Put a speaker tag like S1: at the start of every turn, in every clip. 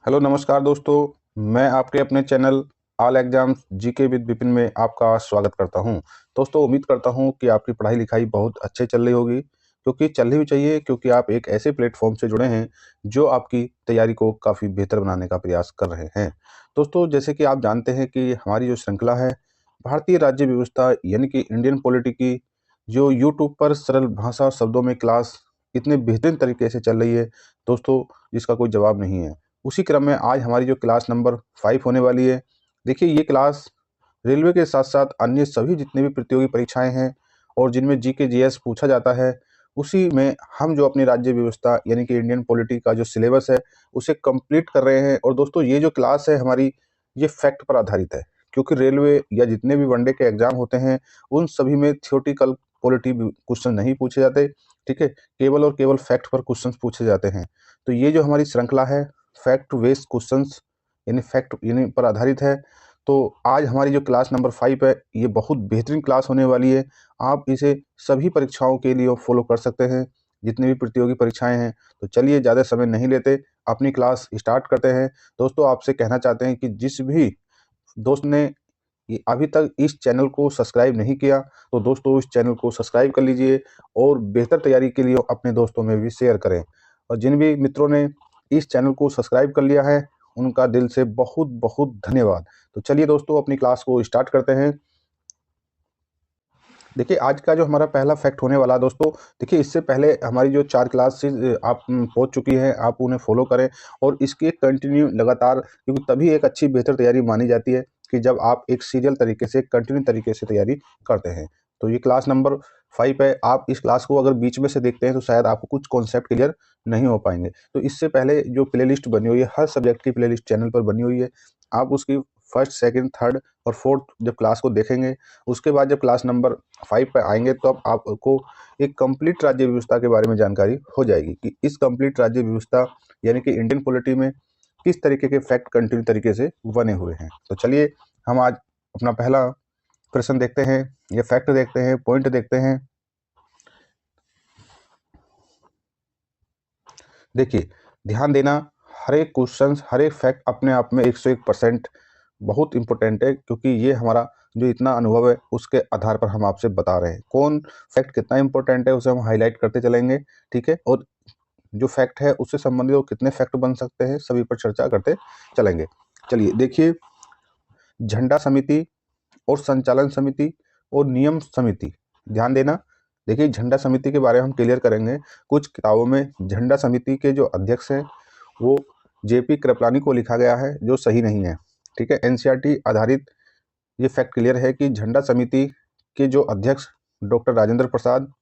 S1: Hello नमस्कार दोस्तों। मैं आपके अपने channel all exams GK with Vipin में आपका स्वागत करता हूं। दोस्तों उम्मीद करता हूं कि आपकी पढ़ाई लिखाई बहुत अच्छे चल रही होगी, क्योंकि चलनी भी चाहिए, क्योंकि आप एक ऐसे प्लेटफॉर्म से जुड़े हैं जो आपकी तैयारी को काफ़ी बेहतर बनाने का प्रयास कर रहे हैं। दोस्तों जैसे कि आप जानते हैं कि हमारी जो श्रृंखला है भारतीय राज्य व्यवस्था यानी कि इंडियन पॉलिटी की, जो यूट्यूब पर सरल भाषा और शब्दों में क्लास इतने बेहतरीन तरीके से चल रही है दोस्तों, जिसका कोई जवाब नहीं है। उसी क्रम में आज हमारी जो क्लास नंबर 5 होने वाली है। देखिए ये क्लास रेलवे के साथ साथ अन्य सभी जितने भी प्रतियोगी परीक्षाएं हैं और जिनमें जीके जीएस पूछा जाता है, उसी में हम जो अपनी राज्य व्यवस्था यानी कि इंडियन पॉलिटी का जो सिलेबस है उसे कंप्लीट कर रहे हैं। और दोस्तों ये जो क्लास है हमारी, ये फैक्ट पर आधारित है, क्योंकि रेलवे या जितने भी वनडे के एग्जाम होते हैं उन सभी में थियोरटिकल पॉलिटी क्वेश्चन नहीं पूछे जाते। ठीक है, केवल और केवल फैक्ट पर क्वेश्चन पूछे जाते हैं। तो ये जो हमारी श्रृंखला है फैक्ट बेस्ड क्वेश्चंस यानी फैक्ट यानी पर आधारित है। तो आज हमारी जो क्लास नंबर 5 है ये बहुत बेहतरीन क्लास होने वाली है। आप इसे सभी परीक्षाओं के लिए फॉलो कर सकते हैं, जितनी भी प्रतियोगी परीक्षाएं हैं। तो चलिए ज़्यादा समय नहीं लेते, अपनी क्लास स्टार्ट करते हैं। दोस्तों आपसे कहना चाहते हैं कि जिस भी दोस्त ने ये अभी तक इस चैनल को सब्सक्राइब नहीं किया, तो दोस्तों इस चैनल को सब्सक्राइब कर लीजिए और बेहतर तैयारी के लिए अपने दोस्तों में भी शेयर करें। और जिन भी मित्रों ने इस चैनल को सब्सक्राइब कर लिया है उनका दिल से बहुत बहुत धन्यवाद। तो चलिए दोस्तों अपनी क्लास को स्टार्ट करते हैं। देखिए आज का जो हमारा पहला फैक्ट होने वाला है दोस्तों, देखिए इससे पहले हमारी जो 4 क्लासेस आप पहुंच चुकी हैं, आप उन्हें फॉलो करें और इसकी एक कंटिन्यू लगातार, क्योंकि तभी एक अच्छी बेहतर तैयारी मानी जाती है कि जब आप एक सीरियल तरीके से कंटिन्यू तरीके से तैयारी करते हैं। तो ये क्लास नंबर 5 है। आप इस क्लास को अगर बीच में से देखते हैं तो शायद आपको कुछ कॉन्सेप्ट क्लियर नहीं हो पाएंगे। तो इससे पहले जो प्लेलिस्ट बनी हुई है, हर सब्जेक्ट की प्लेलिस्ट चैनल पर बनी हुई है। आप उसकी फर्स्ट सेकंड थर्ड और फोर्थ जब क्लास को देखेंगे, उसके बाद जब क्लास नंबर 5 पे आएंगे तो अब आपको एक कंप्लीट राज्य व्यवस्था के बारे में जानकारी हो जाएगी कि इस कंप्लीट राज्य व्यवस्था यानी कि इंडियन पॉलिटी में किस तरीके के फैक्ट कंटिन्यू तरीके से बने हुए हैं। तो चलिए हम आज अपना पहला प्रश्न देखते हैं, ये फैक्ट देखते हैं, पॉइंट देखते हैं। देखिए ध्यान देना, हर एक क्वेश्चन हर एक फैक्ट अपने आप में 101% बहुत इंपॉर्टेंट है, क्योंकि ये हमारा जो इतना अनुभव है उसके आधार पर हम आपसे बता रहे हैं कौन फैक्ट कितना इंपॉर्टेंट है, उसे हम हाईलाइट करते चलेंगे। ठीक है, और जो फैक्ट है उससे संबंधित वो कितने फैक्ट बन सकते हैं सभी पर चर्चा करते चलेंगे। चलिए देखिए, झंडा समिति और संचालन समिति और नियम समिति, ध्यान देना। देखिए झंडा समिति के बारे में हम क्लियर करेंगे। कुछ किताबों में झंडा समिति के जो अध्यक्ष हैं वो जेपी कृपलानी को लिखा गया है, जो सही नहीं है। ठीक है, एनसीईआरटी आधारित ये फैक्ट क्लियर है कि झंडा समिति के जो अध्यक्ष डॉक्टर राजेंद्र प्रसाद,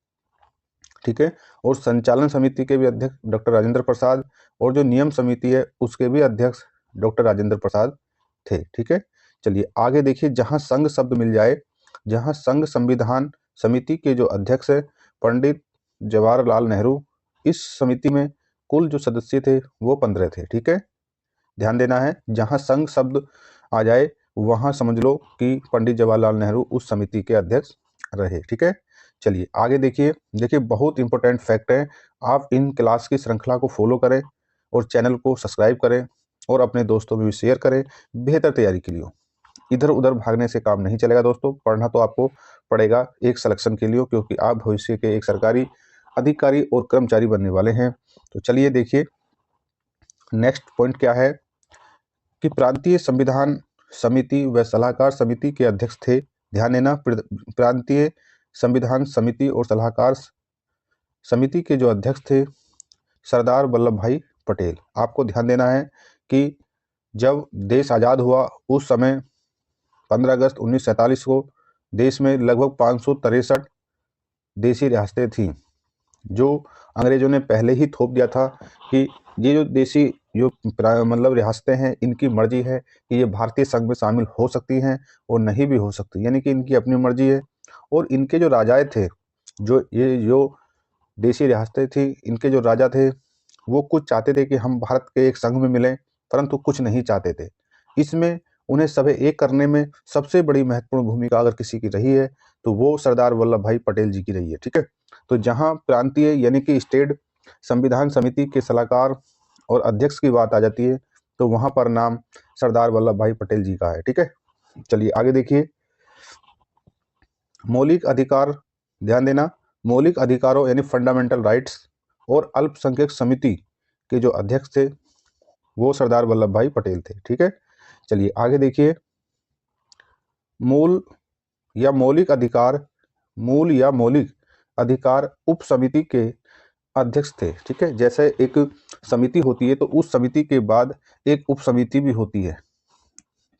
S1: ठीक है, और संचालन समिति के भी अध्यक्ष डॉक्टर राजेंद्र प्रसाद, और जो नियम समिति है उसके भी अध्यक्ष डॉक्टर राजेंद्र प्रसाद थे। ठीक है, चलिए आगे देखिए, जहां संघ शब्द मिल जाए, जहां संघ संविधान समिति के जो अध्यक्ष है पंडित जवाहरलाल नेहरू, इस समिति में कुल जो सदस्य थे वो 15 थे। ठीक है, ध्यान देना है, जहां संघ शब्द आ जाए वहां समझ लो कि पंडित जवाहरलाल नेहरू उस समिति के अध्यक्ष रहे। ठीक है, चलिए आगे देखिए। देखिए बहुत इंपॉर्टेंट फैक्ट है, आप इन क्लास की श्रृंखला को फॉलो करें और चैनल को सब्सक्राइब करें और अपने दोस्तों में भी शेयर करें बेहतर तैयारी के लिए। इधर उधर भागने से काम नहीं चलेगा दोस्तों, पढ़ना तो आपको पड़ेगा एक सिलेक्शन के लिए, क्योंकि आप भविष्य के एक सरकारी अधिकारी और कर्मचारी बनने वाले हैं। तो चलिए देखिए नेक्स्ट पॉइंट क्या है कि प्रांतीय संविधान समिति व सलाहकार समिति के अध्यक्ष थे। ध्यान देना, प्रांतीय संविधान समिति और सलाहकार समिति के जो अध्यक्ष थे सरदार वल्लभ भाई पटेल। आपको ध्यान देना है कि जब देश आज़ाद हुआ उस समय 15 अगस्त 1947 को देश में लगभग 563 देशी रियासतें थीं, जो अंग्रेजों ने पहले ही थोप दिया था कि ये जो देशी जो मतलब रियासतें हैं इनकी मर्जी है कि ये भारतीय संघ में शामिल हो सकती हैं और नहीं भी हो सकती, यानी कि इनकी अपनी मर्जी है। और इनके जो राजाएं थे, जो देशी रियासतें थी, इनके जो राजा थे वो कुछ चाहते थे कि हम भारत के एक संघ में मिलें, परंतु कुछ नहीं चाहते थे। इसमें उन्हें सब एक करने में सबसे बड़ी महत्वपूर्ण भूमिका अगर किसी की रही है तो वो सरदार वल्लभ भाई पटेल जी की रही है। ठीक है, तो जहां प्रांतीय यानी कि स्टेट संविधान समिति के सलाहकार और अध्यक्ष की बात आ जाती है, तो वहाँ पर नाम सरदार वल्लभ भाई पटेल जी का है। ठीक है, चलिए आगे देखिए। मौलिक अधिकार, ध्यान देना, मौलिक अधिकारों यानी फंडामेंटल राइट्स और अल्पसंख्यक समिति के जो अध्यक्ष थे वो सरदार वल्लभ भाई पटेल थे। ठीक है, चलिए आगे देखिए। मूल या मौलिक अधिकार, मूल या मौलिक अधिकार उप समिति के अध्यक्ष थे। ठीक है, जैसे एक समिति होती है तो उस समिति के बाद एक उप समिति भी होती है।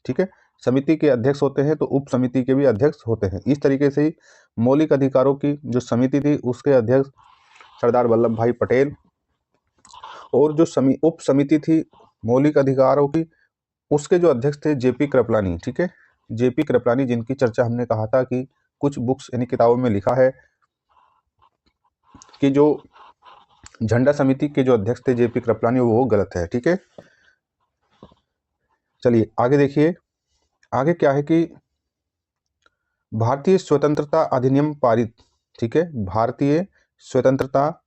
S1: ठीक है, समिति के अध्यक्ष होते हैं तो उप समिति के भी अध्यक्ष होते हैं। इस तरीके से ही मौलिक अधिकारों की जो समिति थी उसके अध्यक्ष सरदार वल्लभ भाई पटेल, और जो उप समिति थी मौलिक अधिकारों की उसके जो अध्यक्ष थे जेपी कृपलानी। ठीक है, जेपी कृपलानी, जिनकी चर्चा हमने कहा था कि कुछ बुक्स यानी किताबों में लिखा है कि जो झंडा समिति के जो अध्यक्ष थे जेपी कृपलानी वो गलत है। ठीक है, चलिए आगे देखिए। आगे क्या है कि भारतीय स्वतंत्रता अधिनियम पारित, ठीक है, भारतीय स्वतंत्रता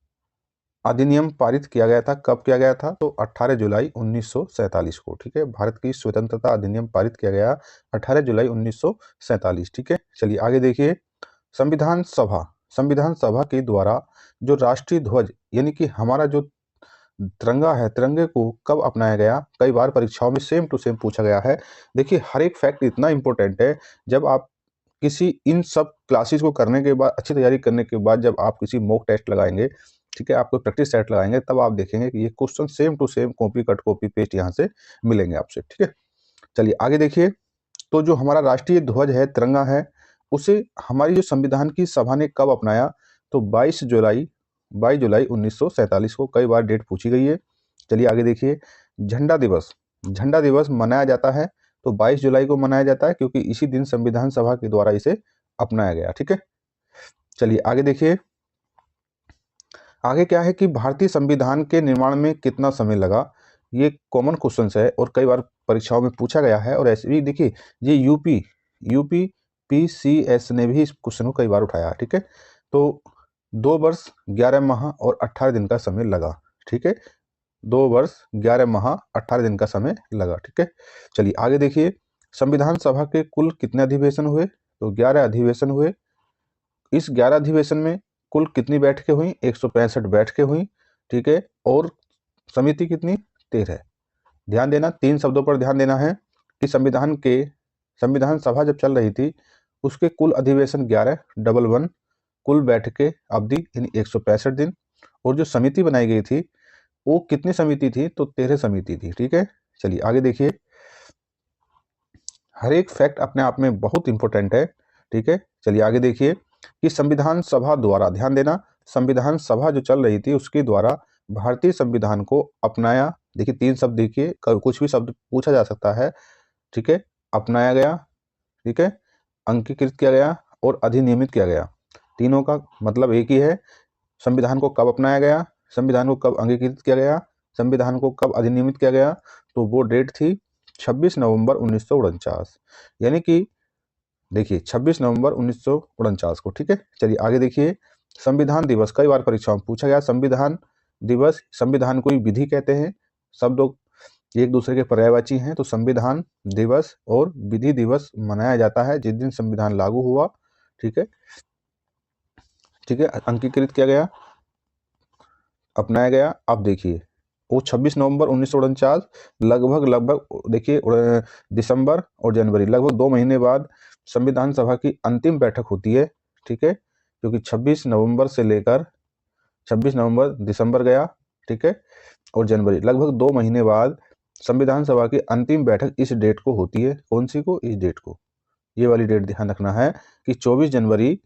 S1: अधिनियम पारित किया गया था। कब किया गया था? तो 18 जुलाई 1947 को। ठीक है, भारत की स्वतंत्रता अधिनियम पारित किया गया 18 जुलाई 1947। ठीक है, चलिए आगे देखिए। संविधान सभा, संविधान सभा के द्वारा जो राष्ट्रीय ध्वज यानी कि हमारा जो तिरंगा है, तिरंगे को कब अपनाया गया? कई बार परीक्षाओं में सेम टू सेम पूछा गया है। देखिए हर एक फैक्ट इतना इंपॉर्टेंट है, जब आप किसी इन सब क्लासेस को करने के बाद, अच्छी तैयारी करने के बाद जब आप किसी मॉक टेस्ट लगाएंगे, ठीक है, आपको प्रैक्टिस सेट लगाएंगे, तब आप देखेंगे कि ये question same to same copy cut copy paste यहाँ से मिलेंगे आपसे। ठीक है, चलिए आगे देखिए। तो जो हमारा राष्ट्रीय ध्वज है, तिरंगा है, उसे हमारी जो संविधान की सभा ने कब अपनाया? तो 22 जुलाई 1947 को। कई बार डेट पूछी गई है। चलिए आगे देखिए। झंडा दिवस, झंडा दिवस मनाया जाता है तो 22 जुलाई को मनाया जाता है क्योंकि इसी दिन संविधान सभा के द्वारा इसे अपनाया गया। ठीक है, चलिए आगे देखिए। आगे क्या है कि भारतीय संविधान के निर्माण में कितना समय लगा? ये कॉमन क्वेश्चन है और कई बार परीक्षाओं में पूछा गया है। और ऐसे भी देखिए, ये यूपी पीसीएस ने भी इस क्वेश्चन को कई बार उठाया। ठीक है, तो 2 वर्ष 11 माह और 18 दिन का समय लगा। ठीक है, 2 वर्ष 11 माह 18 दिन का समय लगा। ठीक है, चलिए आगे देखिए। संविधान सभा के कुल कितने अधिवेशन हुए? तो 11 अधिवेशन हुए। इस 11 अधिवेशन में कुल कितनी बैठकें हुई? 165 बैठकें हुई। ठीक है, और समिति कितनी? 13। ध्यान देना, 3 शब्दों पर ध्यान देना है कि संविधान सभा जब चल रही थी उसके कुल अधिवेशन 11, डबल 1, कुल बैठकें अवधि यानी 165 दिन, और जो समिति बनाई गई थी वो कितनी समिति थी? तो 13 समिति थी। ठीक है, चलिए आगे देखिए। हर एक फैक्ट अपने आप में बहुत इंपॉर्टेंट है। ठीक है, चलिए आगे देखिए कि संविधान सभा द्वारा, ध्यान देना, संविधान सभा जो चल रही थी उसके द्वारा भारतीय संविधान को अपनाया। देखिए 3 शब्द देखिए, कुछ भी शब्द पूछा जा सकता है। ठीक है, अपनाया गया, ठीक है, अंगीकृत किया गया और अधिनियमित किया गया। तीनों का मतलब एक ही है। संविधान को कब अपनाया गया, संविधान को कब अंगीकृत किया गया, संविधान को कब अधिनियमित किया गया? तो वो डेट थी 26 नवंबर 1949, यानी कि देखिए 26 नवंबर 1949 को। ठीक है, चलिए आगे देखिए। संविधान दिवस, कई बार परीक्षाओं में पूछा गया। संविधान दिवस, संविधान को विधि कहते हैं, शब्द एक दूसरे के पर्यायवाची हैं, तो संविधान दिवस और विधि दिवस मनाया जाता है जिस दिन संविधान लागू हुआ। ठीक है, ठीक है, अंगीकृत किया गया, अपनाया गया। अब देखिए वो 26 नवंबर 1949, लगभग देखिए दिसंबर और जनवरी, लगभग 2 महीने बाद संविधान सभा की अंतिम बैठक होती है। ठीक है, क्योंकि 26 नवंबर से लेकर 26 नवंबर दिसंबर गया, ठीक है, और जनवरी, लगभग 2 महीने बाद संविधान सभा की अंतिम बैठक इस डेट को होती है। कौन सी को? इस डेट को। ये वाली डेट ध्यान रखना है कि 24 जनवरी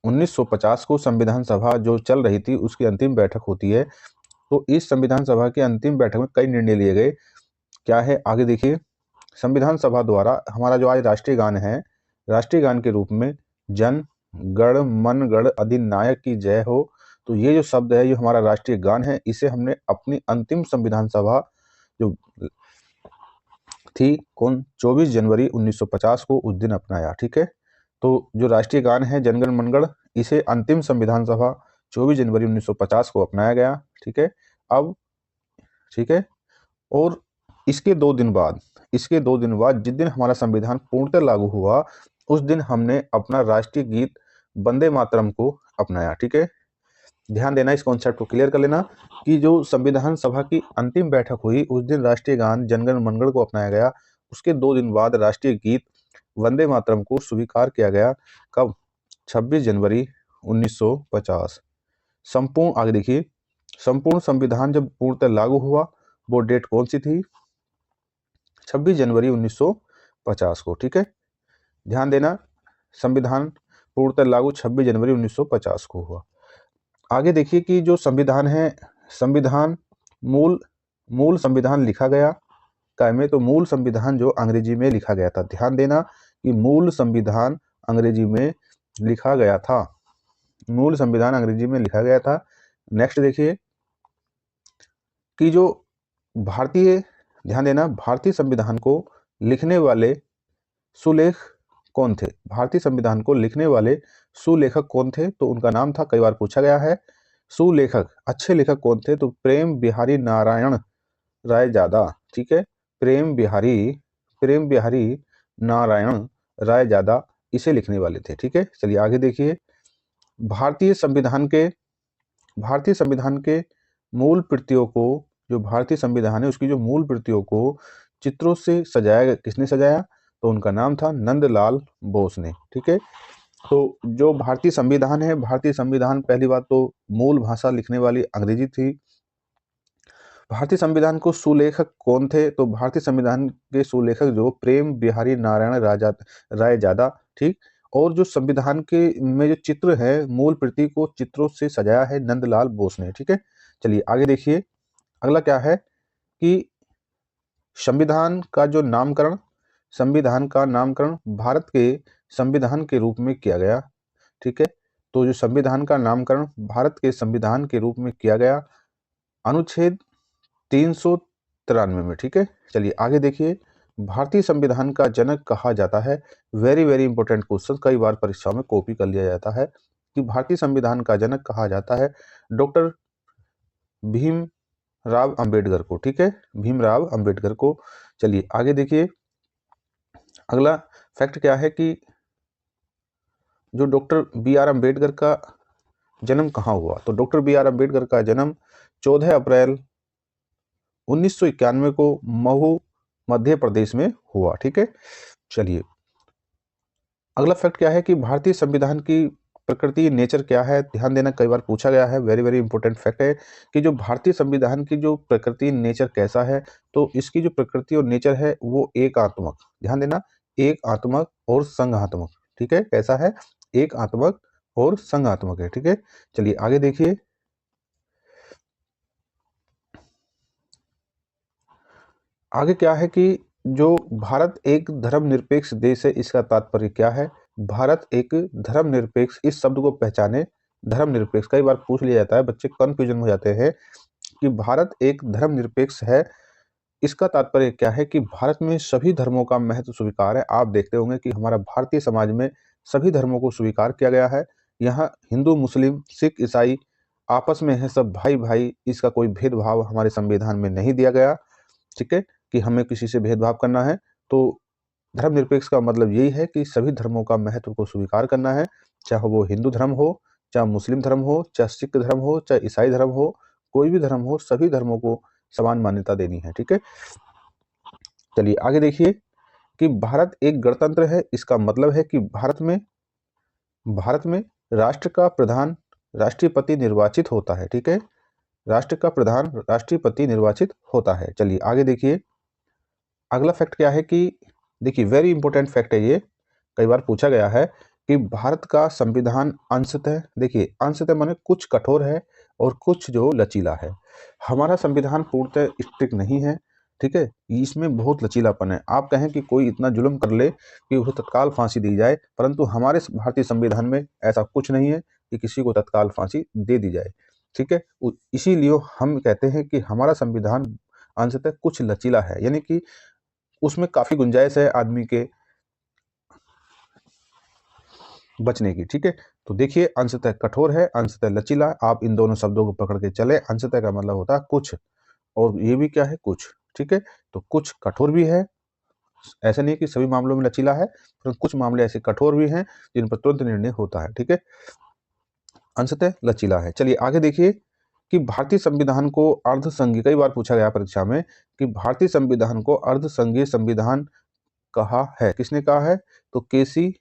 S1: 1950 को संविधान सभा जो चल रही थी उसकी अंतिम बैठक होती है। तो इस संविधान सभा की अंतिम बैठक में कई निर्णय लिए गए। क्या है? आगे देखिए। संविधान सभा द्वारा हमारा जो आज राष्ट्रीय गान है, राष्ट्रीय गान के रूप में जन गण मन गण अधिनायक की जय हो, तो ये जो शब्द है ये हमारा राष्ट्रीय गान है। इसे हमने अपनी अंतिम संविधान सभा जो थी, कौन, 24 जनवरी 1950 को उस दिन अपनाया। ठीक है, तो जो राष्ट्रीय गान है जनगण मनगढ़, इसे अंतिम संविधान सभा 24 जनवरी 1950 को अपनाया गया। ठीक है, अब ठीक है, और इसके 2 दिन बाद जिस दिन हमारा संविधान पूर्णतः लागू हुआ, उस दिन हमने अपना राष्ट्रीय गीत वंदे मातरम को अपनाया। ठीक है, ध्यान देना, इस कॉन्सेप्ट को क्लियर कर लेना कि जो संविधान सभा की अंतिम बैठक हुई, उस दिन राष्ट्रीय गान जनगण मनगढ़ को अपनाया गया। उसके 2 दिन बाद राष्ट्रीय गीत वंदे मातरम को स्वीकार किया गया। कब? 26 जनवरी 1950। संपूर्ण, आगे देखिए, संपूर्ण संविधान जब पूर्णतः लागू हुआ, वो डेट कौन सी थी? 26 जनवरी 1950 को। ठीक है, ध्यान देना, संविधान पूर्णतः लागू 26 जनवरी 1950 को हुआ। आगे देखिए कि जो संविधान है, संविधान मूल संविधान लिखा गया काय में? तो मूल संविधान जो अंग्रेजी में लिखा गया था। ध्यान देना कि मूल संविधान अंग्रेजी में लिखा गया था। मूल संविधान अंग्रेजी में लिखा गया था। नेक्स्ट देखिए कि जो भारतीय, ध्यान देना, भारतीय संविधान को लिखने वाले सुलेख कौन थे? भारतीय संविधान को लिखने वाले सुलेखक कौन थे? तो उनका नाम था, कई बार पूछा गया है, सुलेखक, अच्छे लेखक कौन थे? तो प्रेम बिहारी नारायण रायजादा। ठीक है, प्रेम बिहारी नारायण रायजादा इसे लिखने वाले थे। ठीक है, चलिए आगे देखिए, भारतीय संविधान के मूल प्रतियों को, जो भारतीय संविधान है उसकी जो मूल प्रतियों को चित्रों से सजाया गया, किसने सजाया? तो उनका नाम था नंदलाल बोस ने। ठीक है, तो जो भारतीय संविधान है, भारतीय संविधान, पहली बात तो मूल भाषा लिखने वाली अंग्रेजी थी। भारतीय संविधान को सुलेखक कौन थे? तो भारतीय संविधान के सुलेखक जो प्रेम बिहारी नारायण रायजादा। ठीक, और जो संविधान के में जो चित्र है, मूल प्रति को चित्रों से सजाया है नंदलाल बोस ने। ठीक है, चलिए आगे देखिए, अगला क्या है कि संविधान का नामकरण भारत के संविधान के रूप में किया गया। ठीक है, तो जो संविधान का नामकरण भारत के संविधान के रूप में किया गया अनुच्छेद 393 में। ठीक है, चलिए आगे देखिए, भारतीय संविधान का जनक कहा जाता है। वेरी वेरी इंपॉर्टेंट क्वेश्चन, कई बार परीक्षा में कॉपी कर लिया जाता है कि भारतीय संविधान का जनक कहा जाता है डॉक्टर भीमराव अंबेडकर को। ठीक है, भीमराव अंबेडकर को। चलिए आगे देखिए, अगला फैक्ट क्या है कि जो डॉक्टर बी आर अम्बेडकर का जन्म कहाँ हुआ? तो डॉक्टर बी आर अम्बेडकर का जन्म 14 अप्रैल 1991 को महू, मध्य प्रदेश में हुआ। ठीक है, चलिए अगला फैक्ट क्या है कि भारतीय संविधान की प्रकृति, नेचर क्या है? ध्यान देना, कई बार पूछा गया है, वेरी वेरी इंपॉर्टेंट फैक्ट है कि जो भारतीय संविधान की जो प्रकृति, नेचर कैसा है? तो इसकी जो प्रकृति और नेचर है वो एकात्मक, ध्यान देना, एकात्मक और संघात्मक। ठीक है, कैसा है? एकात्मक और संघात्मक है। ठीक है, चलिए आगे देखिए, आगे क्या है कि जो भारत एक धर्मनिरपेक्ष देश है, इसका तात्पर्य क्या है? भारत एक धर्मनिरपेक्ष, इस शब्द को पहचाने, धर्मनिरपेक्ष, कई बार पूछ लिया जाता है, बच्चे कंफ्यूजन हो जाते हैं कि भारत एक धर्मनिरपेक्ष है, इसका तात्पर्य क्या है कि भारत में सभी धर्मों का महत्व स्वीकार है। आप देखते होंगे कि हमारा भारतीय समाज में सभी धर्मों को स्वीकार किया गया है। यहाँ हिंदू, मुस्लिम, सिख, ईसाई आपस में है, सब भाई भाई, इसका कोई भेदभाव हमारे संविधान में नहीं दिया गया। ठीक है, कि हमें किसी से भेदभाव करना है। तो धर्मनिरपेक्ष का मतलब यही है कि सभी धर्मों का महत्व को स्वीकार करना है, चाहे वो हिंदू धर्म हो, चाहे मुस्लिम धर्म हो, चाहे सिख धर्म हो, चाहे ईसाई धर्म हो, कोई भी धर्म हो, सभी धर्मों को समान मान्यता देनी है। ठीक है, चलिए आगे देखिए कि भारत एक गणतंत्र है, इसका मतलब है कि भारत में राष्ट्र का प्रधान राष्ट्रपति निर्वाचित होता है। ठीक है, राष्ट्र का प्रधान राष्ट्रपति निर्वाचित होता है। चलिए आगे देखिए, अगला फैक्ट क्या है कि देखिए, वेरी इंपॉर्टेंट फैक्ट है ये, कई बार पूछा गया है कि भारत का संविधान अंशतः, देखिए अंशतः माने कुछ कठोर है और कुछ जो लचीला है। हमारा संविधान पूर्णतः स्ट्रिक्ट नहीं है। ठीक है, इसमें बहुत लचीलापन है। आप कहें कि कोई इतना जुल्म कर ले कि उसे तत्काल फांसी दी जाए, परंतु हमारे भारतीय संविधान में ऐसा कुछ नहीं है कि किसी को तत्काल फांसी दे दी जाए। ठीक है, इसीलिए हम कहते हैं कि हमारा संविधान अंशतः कुछ लचीला है, यानी कि उसमें काफी गुंजाइश है आदमी के बचने की। ठीक है, तो देखिए, अंशतः कठोर है, अंशतः लचीला, आप इन दोनों शब्दों को पकड़ के चले। अंशतः का मतलब होता है कुछ, और ये भी क्या है? कुछ। ठीक है। तो कुछ कठोर भी है, ऐसा नहीं है कि सभी मामलों में लचीला है, परंतु कुछ मामले ऐसे कठोर भी हैं जिन पर तुरंत निर्णय होता है, ठीक है, अंशतः लचीला है। चलिए आगे देखिए कि भारतीय संविधान को अर्धसंघीय, कई बार पूछा गया परीक्षा में कि भारतीय संविधान को अर्धसंघीय संविधान कहा है, किसने कहा है? तो केसी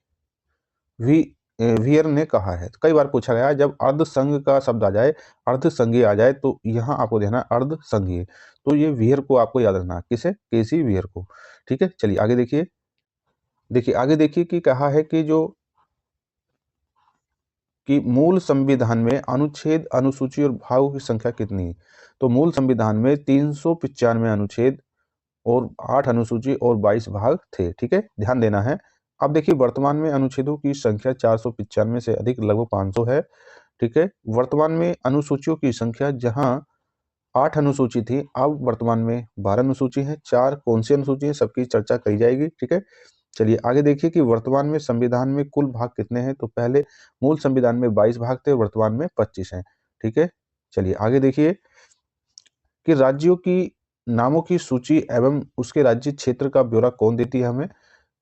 S1: वियर ने कहा है। तो कई बार पूछा गया है, जब अर्धसंघ का शब्द आ जाए, अर्धसंघीय आ जाए, तो यहाँ आपको ध्यान है अर्धसंघीय, तो ये वियर को आपको याद रखना, किसे? केसी वियर को, ठीक है। चलिए आगे देखिए, आगे देखिए कि कहा है कि जो कि मूल संविधान में अनुच्छेद, अनुसूची और भागों की संख्या कितनी है? तो मूल संविधान में 395 अनुच्छेद और 8 अनुसूची और 22 भाग थे, ठीक है, ध्यान देना है। अब देखिए वर्तमान में अनुच्छेदों की संख्या 495 से अधिक, लगभग 500 है, ठीक है। वर्तमान में अनुसूचियों की संख्या जहां 8 अनुसूची थी, अब वर्तमान में 12 अनुसूची है। 4 कौन सी अनुसूची है, सबकी चर्चा करी जाएगी, ठीक है। चलिए आगे देखिए कि वर्तमान में संविधान में कुल भाग कितने हैं? तो पहले मूल संविधान में 22 भाग थे, वर्तमान में 25 हैं, ठीक है। चलिए आगे देखिए कि राज्यों की नामों की सूची एवं उसके राज्य क्षेत्र का ब्यौरा कौन देती है हमें?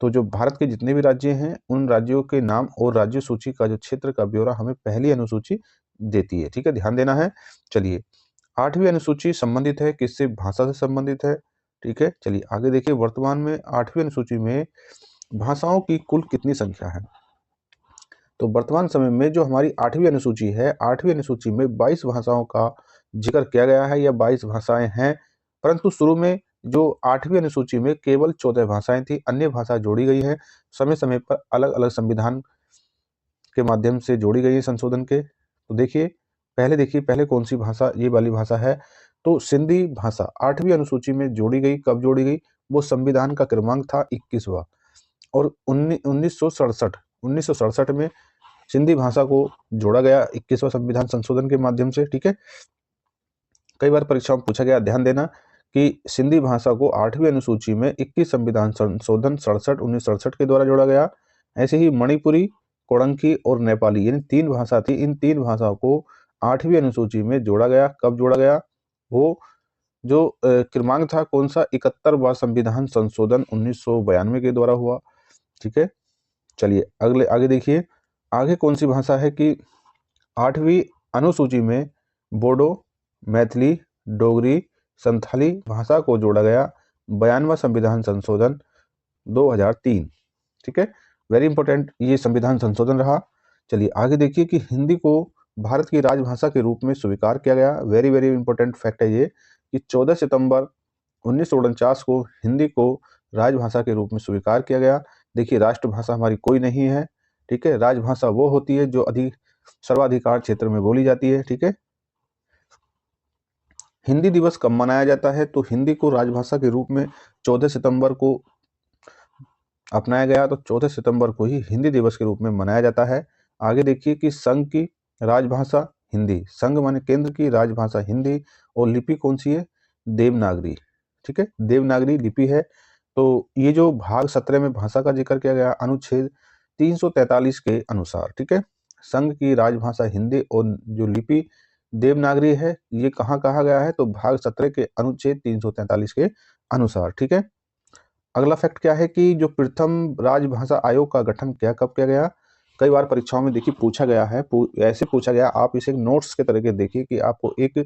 S1: तो जो भारत के जितने भी राज्य हैं, उन राज्यों के नाम और राज्य सूची का जो क्षेत्र का ब्यौरा हमें पहली अनुसूची देती है, ठीक है, ध्यान देना है। चलिए 8वीं अनुसूची संबंधित है किससे? भाषा से संबंधित है, ठीक है। चलिए आगे देखिए वर्तमान में 8वीं अनुसूची में भाषाओं की कुल कितनी संख्या है? तो वर्तमान समय में जो हमारी 8वीं अनुसूची है, 8वीं अनुसूची में 22 भाषाओं का जिक्र किया गया है, या 22 भाषाएं हैं, परंतु शुरू में जो 8वीं अनुसूची में केवल 14 भाषाएं थी, अन्य भाषा जोड़ी गई हैं, समय समय पर अलग अलग संविधान के माध्यम से जोड़ी गई है संशोधन के। तो देखिए पहले कौन सी भाषा, ये वाली भाषा है, तो सिंधी भाषा 8वीं अनुसूची में जोड़ी गई। कब जोड़ी गई? वो संविधान का क्रमांक था 21वां, और 1967 में सिंधी भाषा को जोड़ा गया 21वां संविधान संशोधन के माध्यम से, ठीक है। कई बार परीक्षाओं में पूछा गया, ध्यान देना कि सिंधी भाषा को 8वीं अनुसूची में 21 संविधान संशोधन 1967 के द्वारा जोड़ा गया। ऐसे ही मणिपुरी, कोड़ंकी और नेपाली, यानी 3 भाषा थी, इन 3 भाषाओं को 8वीं अनुसूची में जोड़ा गया। कब जोड़ा गया? वो जो क्रमांक था कौन सा? 71वां संविधान संशोधन 1992 के द्वारा हुआ, ठीक है। चलिए आगे देखिए, आगे कौन सी भाषा है कि 8वीं अनुसूची में बोडो, मैथिली, डोगरी, संथाली भाषा को जोड़ा गया 92वां संविधान संशोधन 2003, ठीक है। वेरी इंपॉर्टेंट ये संविधान संशोधन रहा। चलिए आगे देखिए कि हिंदी को भारत की राजभाषा के रूप में स्वीकार किया गया। वेरी वेरी इंपॉर्टेंट फैक्ट है ये कि 14 सितंबर 1949 को हिंदी को राजभाषा के रूप में स्वीकार किया गया। देखिए राष्ट्रभाषा हमारी कोई नहीं है, ठीक है। राजभाषा वो होती है जो सर्वाधिकार क्षेत्र में बोली जाती है, ठीक है। हिंदी दिवस कब मनाया जाता है? तो हिंदी को राजभाषा के रूप में 14 सितंबर को अपनाया गया, तो 14 सितंबर को ही हिंदी दिवस के रूप में मनाया जाता है। आगे देखिए कि संघ की राजभाषा हिंदी, संघ माने केंद्र की राजभाषा हिंदी, और लिपि कौन सी है? देवनागरी, ठीक है, देवनागरी लिपि है। तो ये जो भाग 17 में भाषा का जिक्र किया गया अनुच्छेद 343 के अनुसार, ठीक है, संघ की राजभाषा हिंदी और जो लिपि देवनागरी है, ये कहाँ कहा गया है? तो भाग 17 के अनुच्छेद 343 के अनुसार, ठीक है। अगला फैक्ट क्या है कि जो प्रथम राजभाषा आयोग का गठन कब किया गया? कई बार परीक्षाओं में देखिए पूछा गया है, ऐसे पूछा गया, आप इसे नोट्स के तरीके देखिए कि आपको एक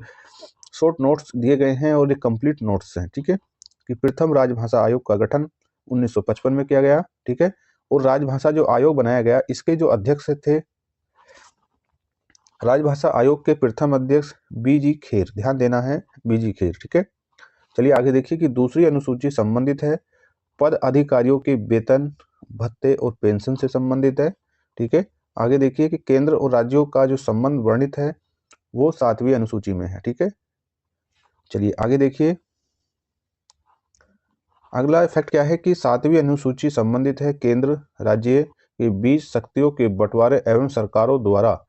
S1: शॉर्ट नोट्स दिए गए हैं और एक कंप्लीट नोट्स हैं, ठीक है, कि प्रथम राजभाषा आयोग का गठन 1955 में किया गया, ठीक है। और राजभाषा जो आयोग बनाया गया, इसके जो अध्यक्ष थे, राजभाषा आयोग के प्रथम अध्यक्ष बीजी खेर, ध्यान देना है, बीजी खेर, ठीक है। चलिए आगे देखिए कि दूसरी अनुसूची संबंधित है पद अधिकारियों के वेतन, भत्ते और पेंशन से संबंधित है, ठीक है। आगे देखिए कि केंद्र और राज्यों का जो संबंध वर्णित है वो 7वीं अनुसूची में है, ठीक है। चलिए आगे देखिए, अगला फैक्ट क्या है कि 7वीं अनुसूची संबंधित है केंद्र राज्य के बीच शक्तियों के बंटवारे एवं सरकारों द्वारा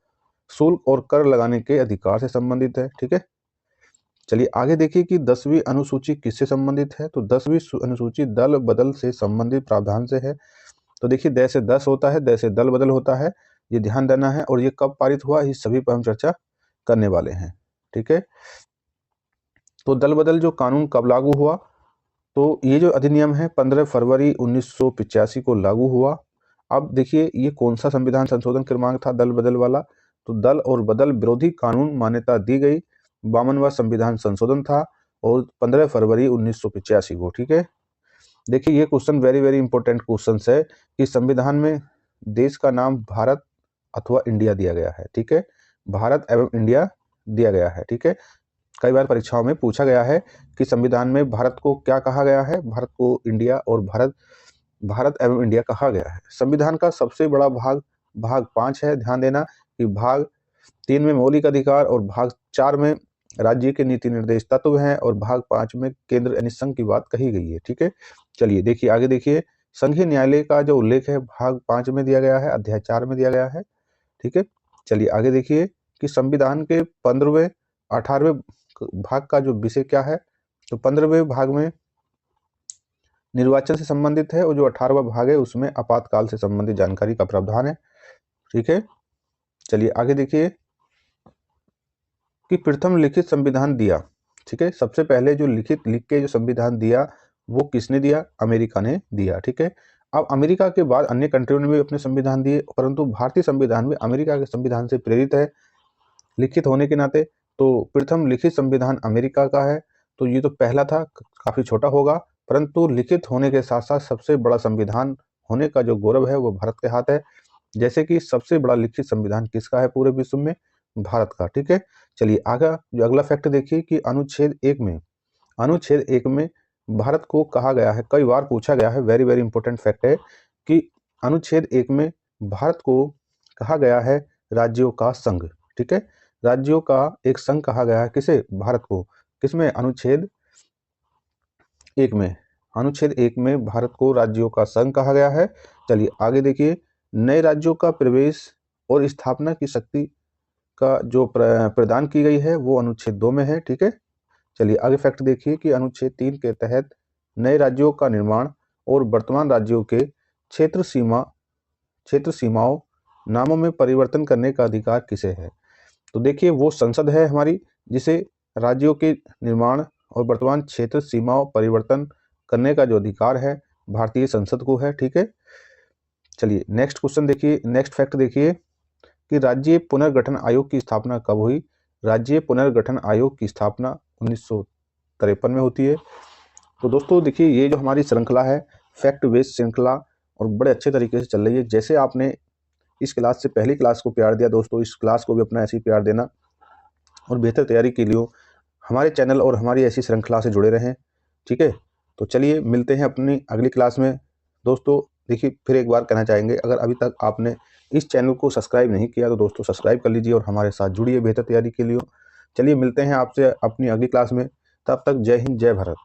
S1: शुल्क और कर लगाने के अधिकार से संबंधित है, ठीक है। चलिए आगे देखिए कि 10वीं अनुसूची किससे संबंधित है? तो 10वीं अनुसूची दल बदल से संबंधित प्रावधान से है। तो देखिए द से 10 होता है, द से दल बदल होता है, ये ध्यान देना है। और ये कब पारित हुआ, इस सभी पर हम चर्चा करने वाले हैं, ठीक है। तो दल बदल जो कानून कब लागू हुआ? तो ये जो अधिनियम है 15 फरवरी 1985 को लागू हुआ। अब देखिए ये कौन सा संविधान संशोधन क्रमांक था दल बदल वाला, तो दल और बदल विरोधी कानून मान्यता दी गई, 52वां संविधान संशोधन था और 15 फरवरी 1985 को। ठीक है, देखिए ये question very very important question है कि संविधान में देश का नाम भारत अथवा इंडिया दिया गया है। ठीक है, भारत एवं इंडिया दिया गया है। ठीक है, कई बार परीक्षाओं में पूछा गया है कि संविधान में भारत को क्या कहा गया है, भारत को इंडिया और भारत एवं इंडिया कहा गया है। संविधान का सबसे बड़ा भाग 5 है। ध्यान देना कि भाग 3 में मौलिक अधिकार और भाग 4 में राज्य के नीति निर्देश तत्व हैं और भाग 5 में केंद्र यानी संघ की बात कही गई है। ठीक है, चलिए देखिए आगे देखिए, संघीय न्यायालय का जो उल्लेख है भाग 5 में दिया गया है, अध्याय 4 में दिया गया है। ठीक है, चलिए आगे देखिए कि संविधान के 15वें 18वें भाग का जो विषय क्या है, तो 15वें भाग में निर्वाचन से संबंधित है और जो 18वां भाग है उसमें आपातकाल से संबंधित जानकारी का प्रावधान है। ठीक है, चलिए आगे देखिए कि प्रथम लिखित संविधान दिया। ठीक है, सबसे पहले जो लिख के जो संविधान दिया वो किसने दिया, अमेरिका ने दिया। ठीक है, अब अमेरिका के बाद अन्य कंट्रियों ने भी अपने संविधान दिए, परंतु भारतीय संविधान भी अमेरिका के संविधान से प्रेरित है लिखित होने के नाते। तो प्रथम लिखित संविधान अमेरिका का है, तो ये तो पहला था, काफी छोटा होगा, परंतु लिखित होने के साथ साथ सबसे बड़ा संविधान होने का जो गौरव है वो भारत के हाथ है। जैसे कि सबसे बड़ा लिखित संविधान किसका है पूरे विश्व में, भारत का। ठीक है, चलिए आगे जो अगला फैक्ट देखिए कि अनुच्छेद 1 में भारत को कहा गया है, कई बार पूछा गया है, वेरी वेरी इंपॉर्टेंट फैक्ट है कि अनुच्छेद 1 में भारत को कहा गया है राज्यों का संघ। ठीक है, राज्यों का एक संघ कहा गया है किसे, भारत को। किसमें, अनुच्छेद 1 में भारत को राज्यों का संघ कहा गया है। चलिए आगे देखिए, नए राज्यों का प्रवेश और स्थापना की शक्ति का जो प्रदान की गई है वो अनुच्छेद 2 में है। ठीक है, चलिए आगे फैक्ट देखिए कि अनुच्छेद 3 के तहत नए राज्यों का निर्माण और वर्तमान राज्यों के क्षेत्र सीमाओं नामों में परिवर्तन करने का अधिकार किसे है। तो देखिए वो संसद है हमारी, जिसे राज्यों के निर्माण और वर्तमान क्षेत्र सीमाओं परिवर्तन करने का जो अधिकार है भारतीय संसद को है। ठीक है, चलिए नेक्स्ट क्वेश्चन देखिए, नेक्स्ट फैक्ट देखिए कि राज्य पुनर्गठन आयोग की स्थापना कब हुई। राज्य पुनर्गठन आयोग की स्थापना 1953 में होती है। तो दोस्तों देखिए ये जो हमारी श्रृंखला है फैक्ट बेस्ड श्रृंखला और बड़े अच्छे तरीके से चल रही है। जैसे आपने इस क्लास से पहली क्लास को प्यार दिया दोस्तों, इस क्लास को भी अपना ऐसे ही प्यार देना और बेहतर तैयारी के लिए हमारे चैनल और हमारी ऐसी श्रृंखला से जुड़े रहें। ठीक है, तो चलिए मिलते हैं अपनी अगली क्लास में। दोस्तों देखिए फिर एक बार कहना चाहेंगे, अगर अभी तक आपने इस चैनल को सब्सक्राइब नहीं किया तो दोस्तों सब्सक्राइब कर लीजिए और हमारे साथ जुड़िए बेहतर तैयारी के लिए। चलिए मिलते हैं आपसे अपनी अगली क्लास में, तब तक जय हिंद जय भारत।